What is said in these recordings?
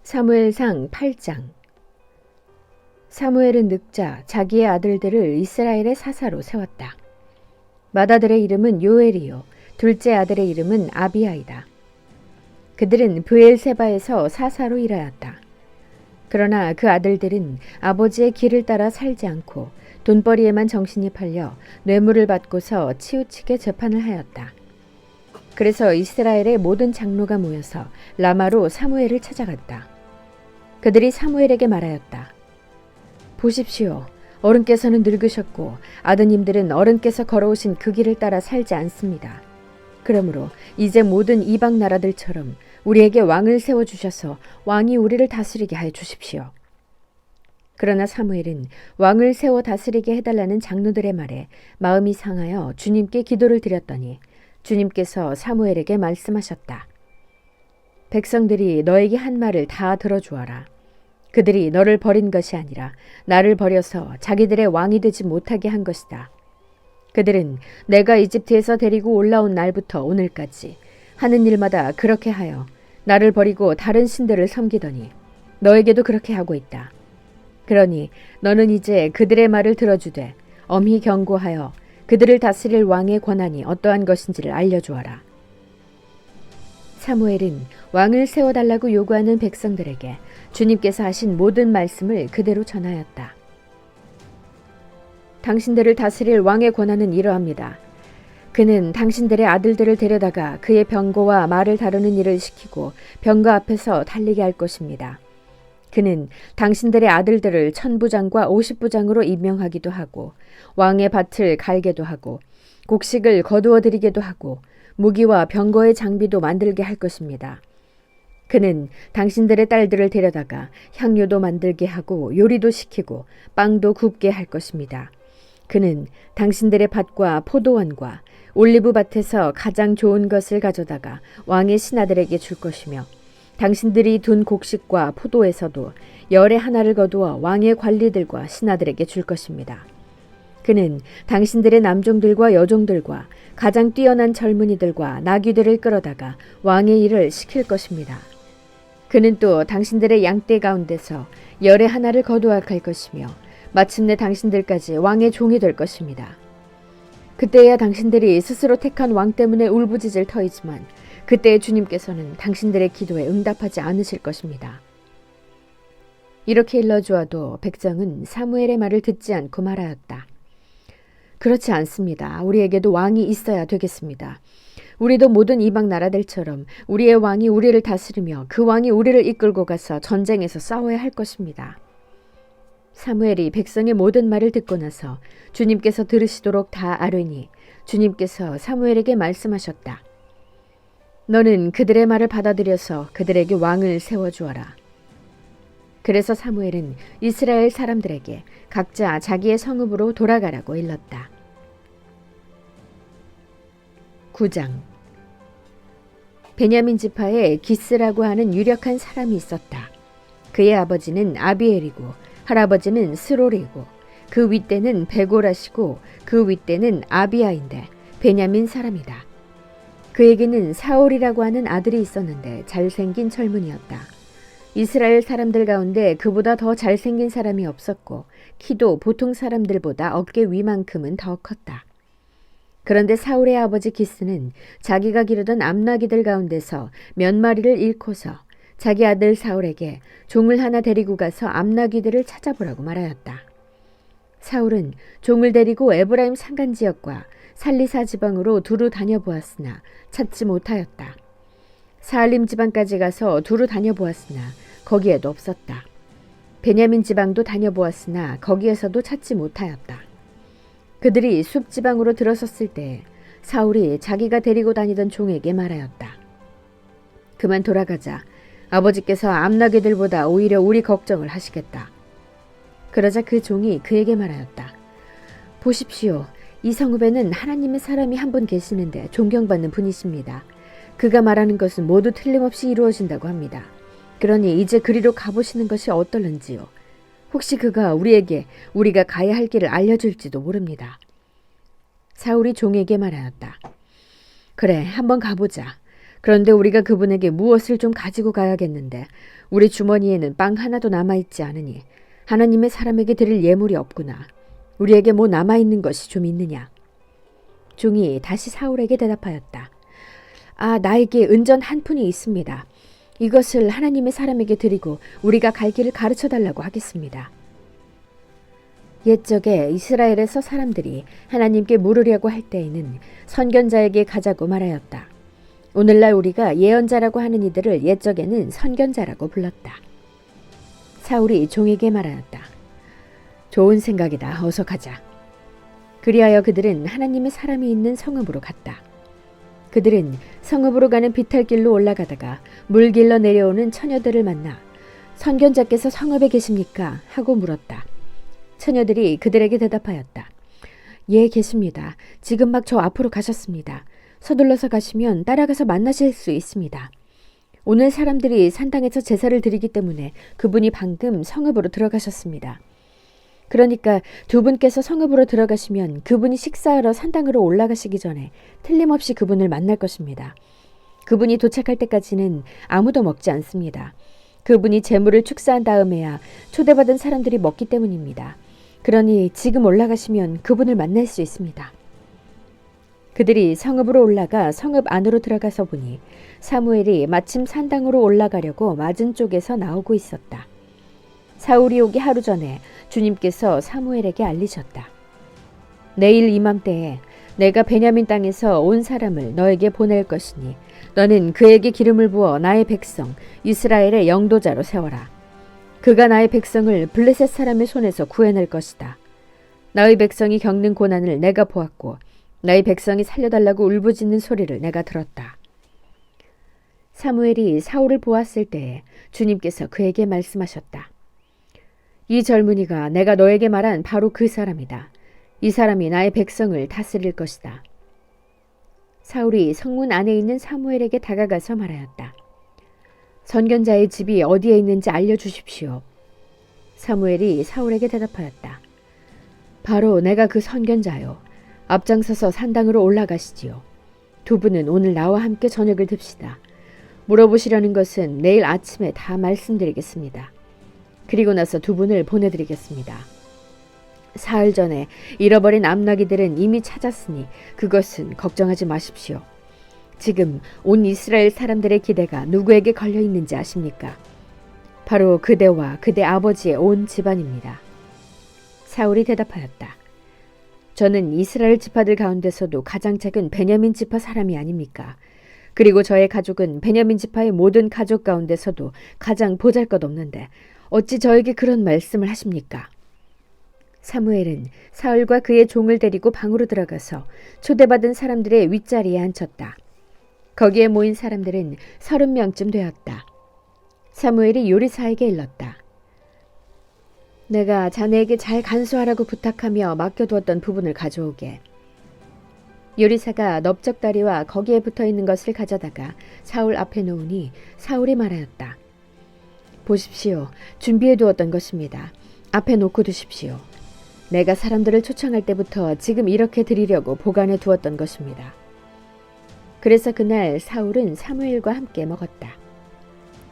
사무엘상 8장. 사무엘은 늙자 자기의 아들들을 이스라엘의 사사로 세웠다. 맏아들의 이름은 요엘이요 둘째 아들의 이름은 아비아이다. 그들은 브엘세바에서 사사로 일하였다. 그러나 그 아들들은 아버지의 길을 따라 살지 않고 돈벌이에만 정신이 팔려 뇌물을 받고서 치우치게 재판을 하였다. 그래서 이스라엘의 모든 장로가 모여서 라마로 사무엘을 찾아갔다. 그들이 사무엘에게 말하였다. 보십시오. 어른께서는 늙으셨고 아드님들은 어른께서 걸어오신 그 길을 따라 살지 않습니다. 그러므로 이제 모든 이방 나라들처럼 우리에게 왕을 세워주셔서 왕이 우리를 다스리게 하여 주십시오. 그러나 사무엘은 왕을 세워 다스리게 해달라는 장로들의 말에 마음이 상하여 주님께 기도를 드렸더니 주님께서 사무엘에게 말씀하셨다. 백성들이 너에게 한 말을 다 들어주어라. 그들이 너를 버린 것이 아니라 나를 버려서 자기들의 왕이 되지 못하게 한 것이다. 그들은 내가 이집트에서 데리고 올라온 날부터 오늘까지 하는 일마다 그렇게 하여 나를 버리고 다른 신들을 섬기더니 너에게도 그렇게 하고 있다. 그러니 너는 이제 그들의 말을 들어주되 엄히 경고하여 그들을 다스릴 왕의 권한이 어떠한 것인지를 알려주어라. 사무엘은 왕을 세워달라고 요구하는 백성들에게 주님께서 하신 모든 말씀을 그대로 전하였다. 당신들을 다스릴 왕의 권한은 이러합니다. 그는 당신들의 아들들을 데려다가 그의 병거와 말을 다루는 일을 시키고 병거 앞에서 달리게 할 것입니다. 그는 당신들의 아들들을 1000부장과 50부장으로 임명하기도 하고 왕의 밭을 갈게도 하고 곡식을 거두어 드리게도 하고 무기와 병거의 장비도 만들게 할 것입니다. 그는 당신들의 딸들을 데려다가 향료도 만들게 하고 요리도 시키고 빵도 굽게 할 것입니다. 그는 당신들의 밭과 포도원과 올리브 밭에서 가장 좋은 것을 가져다가 왕의 신하들에게 줄 것이며 당신들이 둔 곡식과 포도에서도 열의 하나를 거두어 왕의 관리들과 신하들에게 줄 것입니다. 그는 당신들의 남종들과 여종들과 가장 뛰어난 젊은이들과 나귀들을 끌어다가 왕의 일을 시킬 것입니다. 그는 또 당신들의 양떼 가운데서 열의 하나를 거두어갈 것이며 마침내 당신들까지 왕의 종이 될 것입니다. 그때야 당신들이 스스로 택한 왕 때문에 울부짖을 터이지만 그때 주님께서는 당신들의 기도에 응답하지 않으실 것입니다. 이렇게 일러주어도 백성은 사무엘의 말을 듣지 않고 말하였다. 그렇지 않습니다. 우리에게도 왕이 있어야 되겠습니다. 우리도 모든 이방 나라들처럼 우리의 왕이 우리를 다스리며 그 왕이 우리를 이끌고 가서 전쟁에서 싸워야 할 것입니다. 사무엘이 백성의 모든 말을 듣고 나서 주님께서 들으시도록 다 아뢰니 주님께서 사무엘에게 말씀하셨다. 너는 그들의 말을 받아들여서 그들에게 왕을 세워주어라. 그래서 사무엘은 이스라엘 사람들에게 각자 자기의 성읍으로 돌아가라고 일렀다. 9장. 베냐민 지파에 기스라고 하는 유력한 사람이 있었다. 그의 아버지는 아비엘이고 할아버지는 스롤이고 그 윗대는 베고라시고 그 윗대는 아비아인데 베냐민 사람이다. 그에게는 사울이라고 하는 아들이 있었는데 잘생긴 젊은이였다. 이스라엘 사람들 가운데 그보다 더 잘생긴 사람이 없었고 키도 보통 사람들보다 어깨 위만큼은 더 컸다. 그런데 사울의 아버지 기스는 자기가 기르던 암나기들 가운데서 몇 마리를 잃고서 자기 아들 사울에게 종을 하나 데리고 가서 암나귀들을 찾아보라고 말하였다. 사울은 종을 데리고 에브라임 산간지역과 살리사 지방으로 두루 다녀보았으나 찾지 못하였다. 사알림 지방까지 가서 두루 다녀보았으나 거기에도 없었다. 베냐민 지방도 다녀보았으나 거기에서도 찾지 못하였다. 그들이 숲 지방으로 들어섰을 때 사울이 자기가 데리고 다니던 종에게 말하였다. 그만 돌아가자. 아버지께서 암나귀들보다 오히려 우리 걱정을 하시겠다. 그러자 그 종이 그에게 말하였다. 보십시오. 이 성읍에는 하나님의 사람이 한 분 계시는데 존경받는 분이십니다. 그가 말하는 것은 모두 틀림없이 이루어진다고 합니다. 그러니 이제 그리로 가보시는 것이 어떨는지요. 혹시 그가 우리에게 우리가 가야 할 길을 알려줄지도 모릅니다. 사울이 종에게 말하였다. 그래, 한번 가보자. 그런데 우리가 그분에게 무엇을 좀 가지고 가야겠는데 우리 주머니에는 빵 하나도 남아있지 않으니 하나님의 사람에게 드릴 예물이 없구나. 우리에게 뭐 남아있는 것이 좀 있느냐. 종이 다시 사울에게 대답하였다. 나에게 은전 한 푼이 있습니다. 이것을 하나님의 사람에게 드리고 우리가 갈 길을 가르쳐달라고 하겠습니다. 옛적에 이스라엘에서 사람들이 하나님께 물으려고 할 때에는 선견자에게 가자고 말하였다. 오늘날 우리가 예언자라고 하는 이들을 옛적에는 선견자라고 불렀다. 사울이 종에게 말하였다. 좋은 생각이다. 어서 가자. 그리하여 그들은 하나님의 사람이 있는 성읍으로 갔다. 그들은 성읍으로 가는 비탈길로 올라가다가 물길로 내려오는 처녀들을 만나 선견자께서 성읍에 계십니까? 하고 물었다. 처녀들이 그들에게 대답하였다. 예, 계십니다. 지금 막 저 앞으로 가셨습니다. 서둘러서 가시면 따라가서 만나실 수 있습니다. 오늘 사람들이 산당에서 제사를 드리기 때문에 그분이 방금 성읍으로 들어가셨습니다. 그러니까 두 분께서 성읍으로 들어가시면 그분이 식사하러 산당으로 올라가시기 전에 틀림없이 그분을 만날 것입니다. 그분이 도착할 때까지는 아무도 먹지 않습니다. 그분이 제물을 축사한 다음에야 초대받은 사람들이 먹기 때문입니다. 그러니 지금 올라가시면 그분을 만날 수 있습니다. 그들이 성읍으로 올라가 성읍 안으로 들어가서 보니 사무엘이 마침 산당으로 올라가려고 맞은 쪽에서 나오고 있었다. 사울이 오기 하루 전에 주님께서 사무엘에게 알리셨다. 내일 이맘때에 내가 베냐민 땅에서 온 사람을 너에게 보낼 것이니 너는 그에게 기름을 부어 나의 백성 이스라엘의 영도자로 세워라. 그가 나의 백성을 블레셋 사람의 손에서 구해낼 것이다. 나의 백성이 겪는 고난을 내가 보았고 나의 백성이 살려달라고 울부짖는 소리를 내가 들었다. 사무엘이 사울을 보았을 때에 주님께서 그에게 말씀하셨다. 이 젊은이가 내가 너에게 말한 바로 그 사람이다. 이 사람이 나의 백성을 다스릴 것이다. 사울이 성문 안에 있는 사무엘에게 다가가서 말하였다. 선견자의 집이 어디에 있는지 알려주십시오. 사무엘이 사울에게 대답하였다. 바로 내가 그 선견자요. 앞장서서 산당으로 올라가시지요. 두 분은 오늘 나와 함께 저녁을 듭시다. 물어보시려는 것은 내일 아침에 다 말씀드리겠습니다. 그리고 나서 두 분을 보내드리겠습니다. 사흘 전에 잃어버린 암나기들은 이미 찾았으니 그것은 걱정하지 마십시오. 지금 온 이스라엘 사람들의 기대가 누구에게 걸려 있는지 아십니까? 바로 그대와 그대 아버지의 온 집안입니다. 사울이 대답하였다. 저는 이스라엘 지파들 가운데서도 가장 작은 베냐민 지파 사람이 아닙니까? 그리고 저의 가족은 베냐민 지파의 모든 가족 가운데서도 가장 보잘것없는데 어찌 저에게 그런 말씀을 하십니까? 사무엘은 사울과 그의 종을 데리고 방으로 들어가서 초대받은 사람들의 윗자리에 앉혔다. 거기에 모인 사람들은 30명쯤 되었다. 사무엘이 요리사에게 일렀다. 내가 자네에게 잘 간수하라고 부탁하며 맡겨두었던 부분을 가져오게. 요리사가 넓적다리와 거기에 붙어있는 것을 가져다가 사울 앞에 놓으니 사울이 말하였다. 보십시오. 준비해두었던 것입니다. 앞에 놓고 두십시오. 내가 사람들을 초청할 때부터 지금 이렇게 드리려고 보관해 두었던 것입니다. 그래서 그날 사울은 사무엘과 함께 먹었다.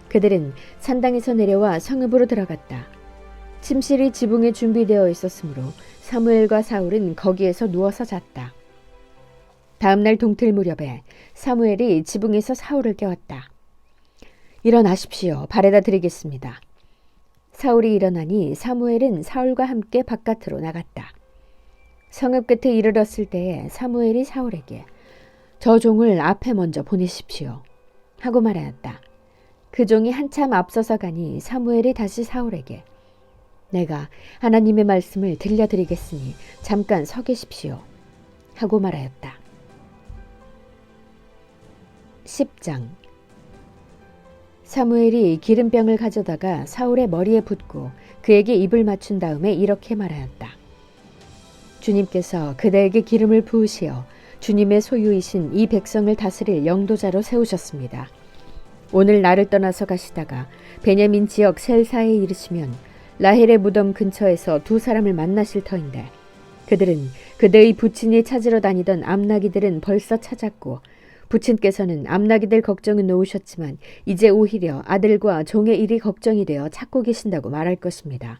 그들은 산당에서 내려와 성읍으로 들어갔다. 침실이 지붕에 준비되어 있었으므로 사무엘과 사울은 거기에서 누워서 잤다. 다음날 동틀 무렵에 사무엘이 지붕에서 사울을 깨웠다. 일어나십시오. 발에다 드리겠습니다. 사울이 일어나니 사무엘은 사울과 함께 바깥으로 나갔다. 성읍 끝에 이르렀을 때에 사무엘이 사울에게 저 종을 앞에 먼저 보내십시오. 하고 말하였다. 그 종이 한참 앞서서 가니 사무엘이 다시 사울에게 내가 하나님의 말씀을 들려드리겠으니 잠깐 서 계십시오. 하고 말하였다. 10장 사무엘이 기름병을 가져다가 사울의 머리에 붓고 그에게 입을 맞춘 다음에 이렇게 말하였다. 주님께서 그대에게 기름을 부으시어 주님의 소유이신 이 백성을 다스릴 영도자로 세우셨습니다. 오늘 나를 떠나서 가시다가 베냐민 지역 셀사에 이르시면 라헬의 무덤 근처에서 두 사람을 만나실 터인데 그들은 그대의 부친이 찾으러 다니던 암나기들은 벌써 찾았고 부친께서는 암나기들 걱정은 놓으셨지만 이제 오히려 아들과 종의 일이 걱정이 되어 찾고 계신다고 말할 것입니다.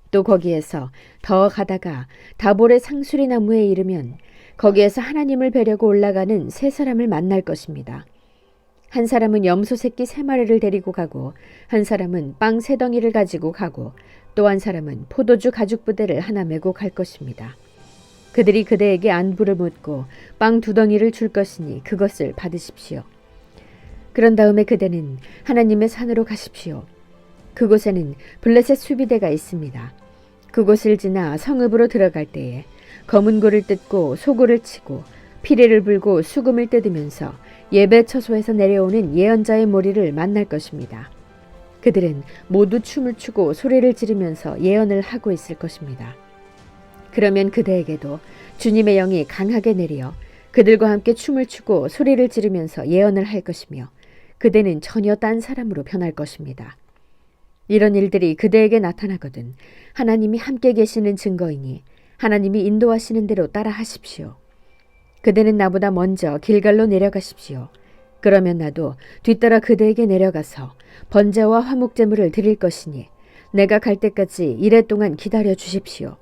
또 거기에서 더 가다가 다볼의 상수리 나무에 이르면 거기에서 하나님을 뵈려고 올라가는 세 사람을 만날 것입니다. 한 사람은 염소 새끼 3마리를 데리고 가고, 한 사람은 빵 3덩이를 가지고 가고, 또 한 사람은 포도주 가죽 부대를 하나 메고 갈 것입니다. 그들이 그대에게 안부를 묻고 빵 2덩이를 줄 것이니 그것을 받으십시오. 그런 다음에 그대는 하나님의 산으로 가십시오. 그곳에는 블레셋 수비대가 있습니다. 그곳을 지나 성읍으로 들어갈 때에 검은 고를 뜯고 소고를 치고 피리를 불고 수금을 뜯으면서 예배 처소에서 내려오는 예언자의 무리를 만날 것입니다. 그들은 모두 춤을 추고 소리를 지르면서 예언을 하고 있을 것입니다. 그러면 그대에게도 주님의 영이 강하게 내려 그들과 함께 춤을 추고 소리를 지르면서 예언을 할 것이며 그대는 전혀 딴 사람으로 변할 것입니다. 이런 일들이 그대에게 나타나거든 하나님이 함께 계시는 증거이니 하나님이 인도하시는 대로 따라 하십시오. 그대는 나보다 먼저 길갈로 내려가십시오. 그러면 나도 뒤따라 그대에게 내려가서 번제와 화목제물을 드릴 것이니 내가 갈 때까지 이래 동안 기다려 주십시오.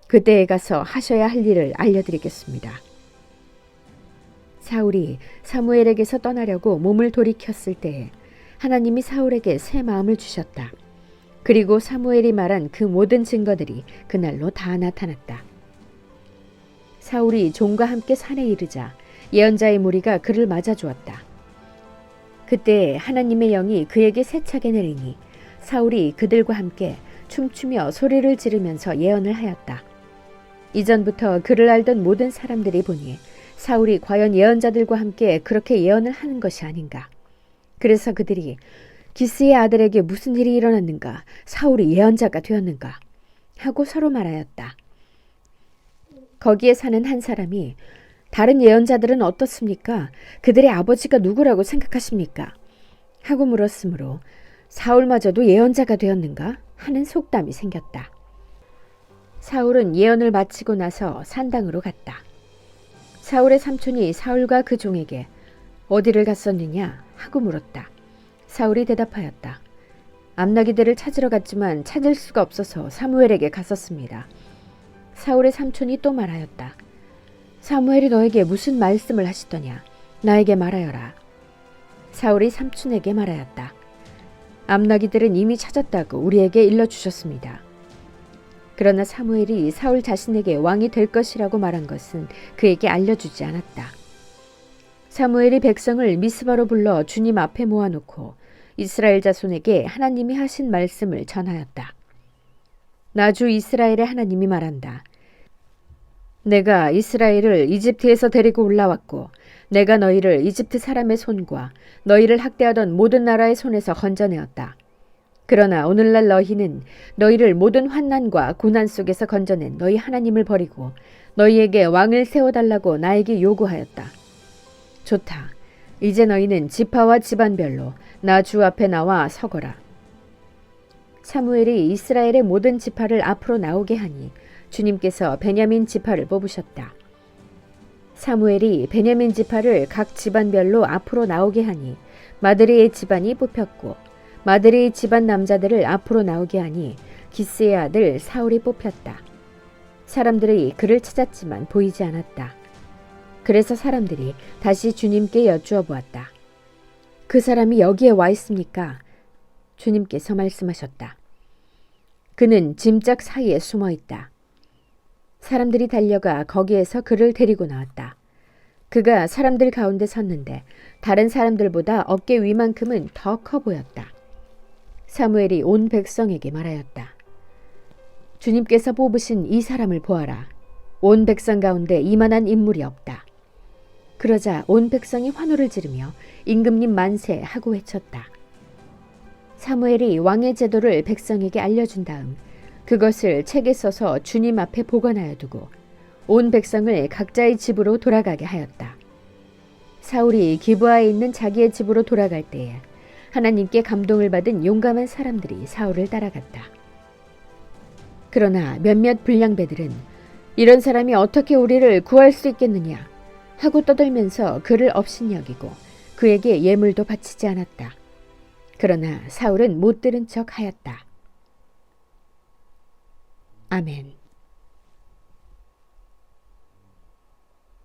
그때에 가서 하셔야 할 일을 알려드리겠습니다. 사울이 사무엘에게서 떠나려고 몸을 돌이켰을 때에 하나님이 사울에게 새 마음을 주셨다. 그리고 사무엘이 말한 그 모든 증거들이 그날로 다 나타났다. 사울이 종과 함께 산에 이르자 예언자의 무리가 그를 맞아주었다. 그때 하나님의 영이 그에게 세차게 내리니 사울이 그들과 함께 춤추며 소리를 지르면서 예언을 하였다. 이전부터 그를 알던 모든 사람들이 보니 사울이 과연 예언자들과 함께 그렇게 예언을 하는 것이 아닌가. 그래서 그들이 기스의 아들에게 무슨 일이 일어났는가, 사울이 예언자가 되었는가 하고 서로 말하였다. 거기에 사는 한 사람이 다른 예언자들은 어떻습니까? 그들의 아버지가 누구라고 생각하십니까? 하고 물었으므로 사울마저도 예언자가 되었는가 하는 속담이 생겼다. 사울은 예언을 마치고 나서 산당으로 갔다. 사울의 삼촌이 사울과 그 종에게 어디를 갔었느냐 하고 물었다. 사울이 대답하였다. 암나기들을 찾으러 갔지만 찾을 수가 없어서 사무엘에게 갔었습니다. 사울의 삼촌이 또 말하였다. 사무엘이 너에게 무슨 말씀을 하시더냐? 나에게 말하여라. 사울이 삼촌에게 말하였다. 암나기들은 이미 찾았다고 우리에게 일러주셨습니다. 그러나 사무엘이 사울 자신에게 왕이 될 것이라고 말한 것은 그에게 알려주지 않았다. 사무엘이 백성을 미스바로 불러 주님 앞에 모아놓고 이스라엘 자손에게 하나님이 하신 말씀을 전하였다. 나 주 이스라엘의 하나님이 말한다. 내가 이스라엘을 이집트에서 데리고 올라왔고 내가 너희를 이집트 사람의 손과 너희를 학대하던 모든 나라의 손에서 건져내었다. 그러나 오늘날 너희는 너희를 모든 환난과 고난 속에서 건져낸 너희 하나님을 버리고 너희에게 왕을 세워달라고 나에게 요구하였다. 좋다. 이제 너희는 지파와 집안별로 나 주 앞에 나와 서거라. 사무엘이 이스라엘의 모든 지파를 앞으로 나오게 하니 주님께서 베냐민 지파를 뽑으셨다. 사무엘이 베냐민 지파를 각 집안별로 앞으로 나오게 하니 마드리의 집안이 뽑혔고 마드리의 집안 남자들을 앞으로 나오게 하니 기스의 아들 사울이 뽑혔다. 사람들이 그를 찾았지만 보이지 않았다. 그래서 사람들이 다시 주님께 여쭈어 보았다. 그 사람이 여기에 와 있습니까? 주님께서 말씀하셨다. 그는 짐짝 사이에 숨어 있다. 사람들이 달려가 거기에서 그를 데리고 나왔다. 그가 사람들 가운데 섰는데 다른 사람들보다 어깨 위만큼은 더 커 보였다. 사무엘이 온 백성에게 말하였다. 주님께서 뽑으신 이 사람을 보아라. 온 백성 가운데 이만한 인물이 없다. 그러자 온 백성이 환호를 지르며 임금님 만세 하고 외쳤다. 사무엘이 왕의 제도를 백성에게 알려준 다음 그것을 책에 써서 주님 앞에 보관하여 두고 온 백성을 각자의 집으로 돌아가게 하였다. 사울이 기브아에 있는 자기의 집으로 돌아갈 때에 하나님께 감동을 받은 용감한 사람들이 사울을 따라갔다. 그러나 몇몇 불량배들은 이런 사람이 어떻게 우리를 구할 수 있겠느냐 하고 떠들면서 그를 업신여기고 그에게 예물도 바치지 않았다. 그러나 사울은 못 들은 척 하였다. 아멘.